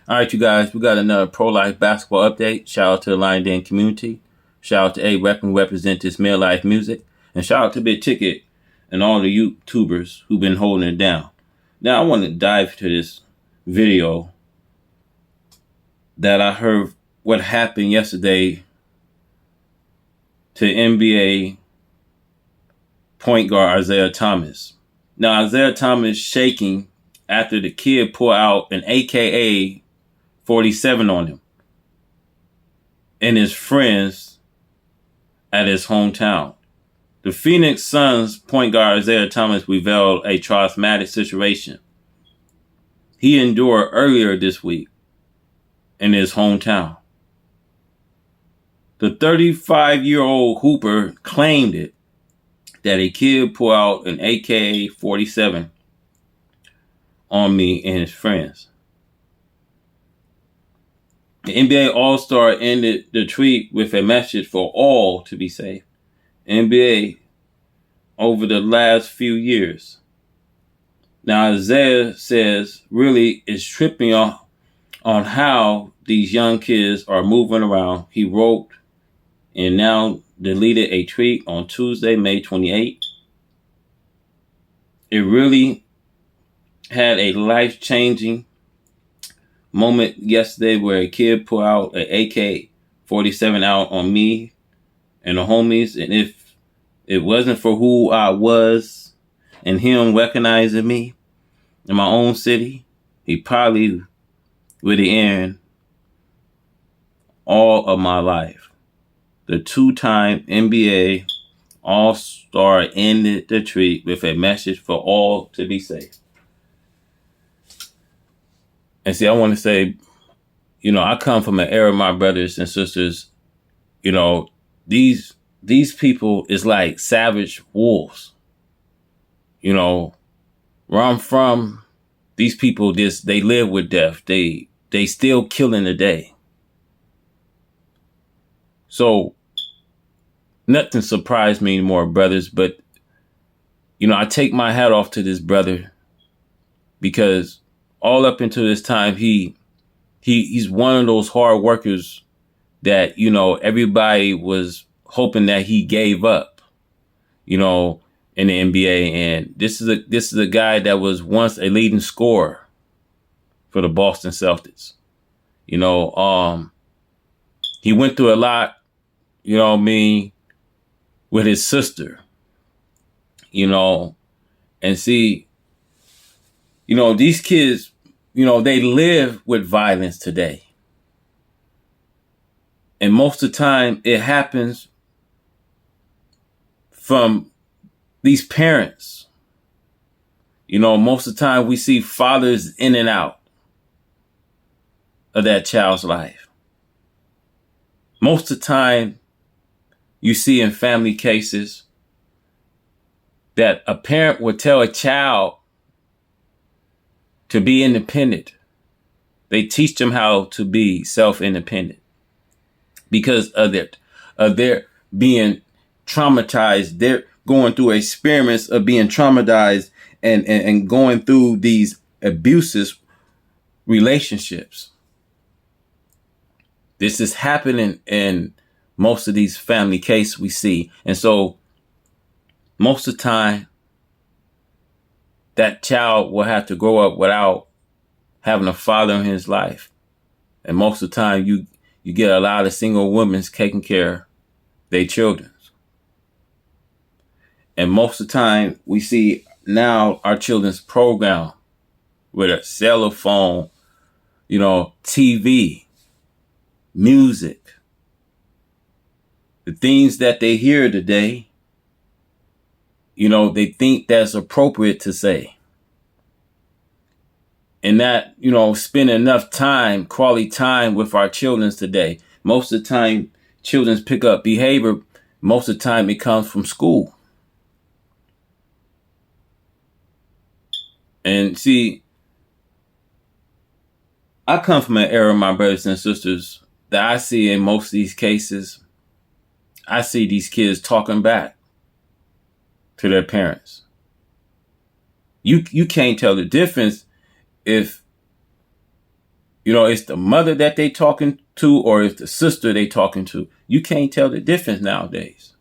All right, you guys, we got another pro-life basketball update. Shout out to the Lion Den community. Shout out to A-Rep who represent this male life music. And shout out to Big Ticket and all the YouTubers who've been holding it down. Now, I want to dive to this video that I heard what happened yesterday to NBA point guard Isaiah Thomas. Now, Isaiah Thomas shaking after the kid pulled out an AKA 47 on him and his friends at his hometown. The Phoenix Suns point guard Isaiah Thomas revealed a traumatic situation he endured earlier this week in his hometown. The 35-year-old hooper claimed it that a kid pulled out an AK-47 on me and his friends. The NBA All-Star ended the tweet with a message for all to be safe. NBA over the last few years. Now Isaiah says really is tripping on how these young kids are moving around. He wrote and now deleted a tweet on Tuesday, May 28th. It really had a life-changing moment yesterday where a kid pulled out an AK-47 out on me and the homies. And if it wasn't for who I was and him recognizing me in my own city, he probably would end all of my life. The two-time NBA All-Star ended the tweet with a message for all to be safe. And see, I want to say, I come from an era, my brothers and sisters, these people is like savage wolves. Where I'm from, these people they live with death. They still killing today. So nothing surprised me anymore, brothers, but I take my hat off to this brother because all up until this time, he's one of those hard workers that, everybody was hoping that he gave up, in the NBA. And this is a guy that was once a leading scorer for the Boston Celtics. He went through a lot, with his sister, and see, these kids, they live with violence today. And most of the time it happens from these parents. Most of the time we see fathers in and out of that child's life. Most of the time you see in family cases that a parent would tell a child to be independent. They teach them how to be self-independent because of their being traumatized. They're going through experiments of being traumatized and going through these abusive relationships. This is happening in most of these family cases we see. And so most of the time, that child will have to grow up without having a father in his life. And most of the time, you get a lot of single women taking care of their children. And most of the time, we see now our children's program with a cell phone, TV, music, the things that they hear today, they think that's appropriate to say. And that, spend enough time, quality time with our children today. Most of the time, children pick up behavior. Most of the time, it comes from school. And see, I come from an era, my brothers and sisters, that I see in most of these cases, I see these kids talking back to their parents. You can't tell the difference if It's the mother that they talking to or it's the sister they talking to. You can't tell the difference nowadays.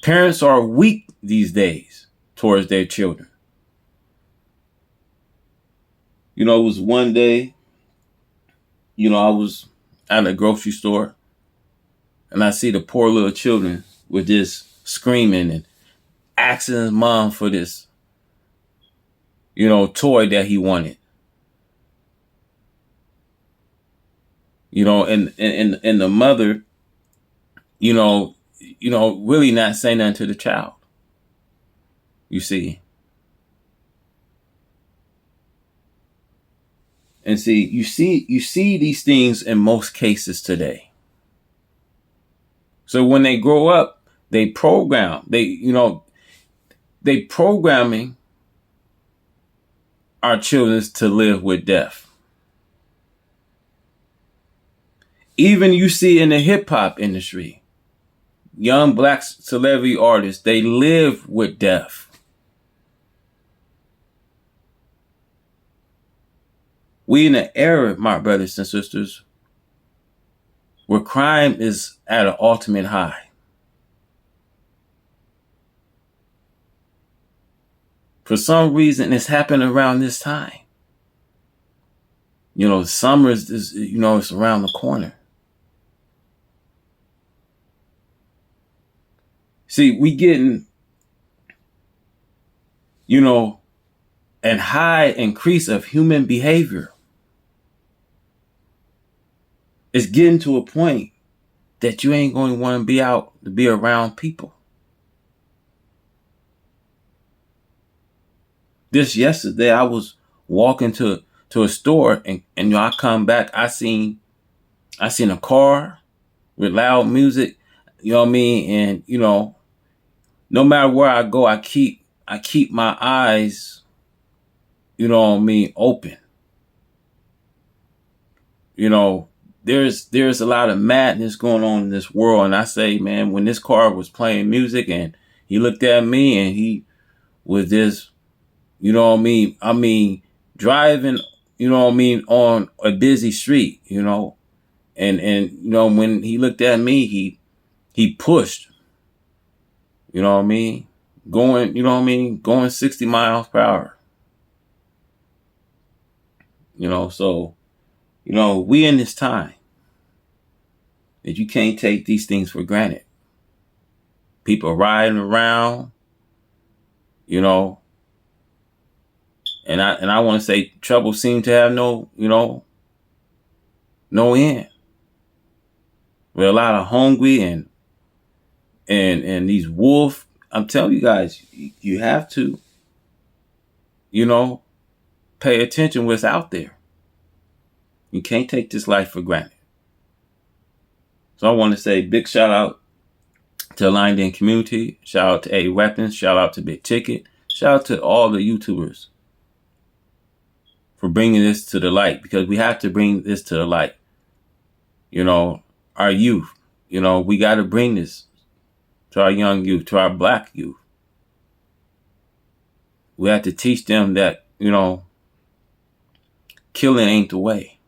Parents are weak these days towards their children. It was one day, I was at a grocery store and I see the poor little children with this screaming and asking his mom for this, toy that he wanted. And the mother, really not saying nothing to the child. You see. And you see these things in most cases today. So when they grow up, they programming our children to live with death. Even you see in the hip hop industry, young black celebrity artists, they live with death. We in an era, my brothers and sisters, where crime is at an ultimate high. For some reason, it's happening around this time. Summer is it's around the corner. See, we getting, an high increase of human behavior. It's getting to a point that you ain't going to want to be out to be around people. This yesterday, I was walking to a store and I come back, I seen a car with loud music, and no matter where I go, I keep my eyes, open. There's a lot of madness going on in this world. And I say, man, when this car was playing music and he looked at me and he was this, driving, on a busy street, and when he looked at me, he pushed, going 60 miles per hour. So, we in this time that you can't take these things for granted. People riding around, and I want to say trouble seems to have no end. We're a lot of hungry and these wolves. I'm telling you guys, you have to, pay attention what's out there. You can't take this life for granted. So I want to say big shout out to Aligned In Community. Shout out to A Weapons. Shout out to Big Ticket. Shout out to all the YouTubers for bringing this to the light, because we have to bring this to the light. Our youth, we got to bring this to our young youth, to our black youth. We have to teach them that, killing ain't the way.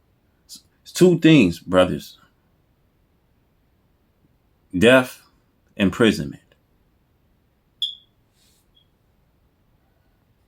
It's two things, brothers: death, imprisonment.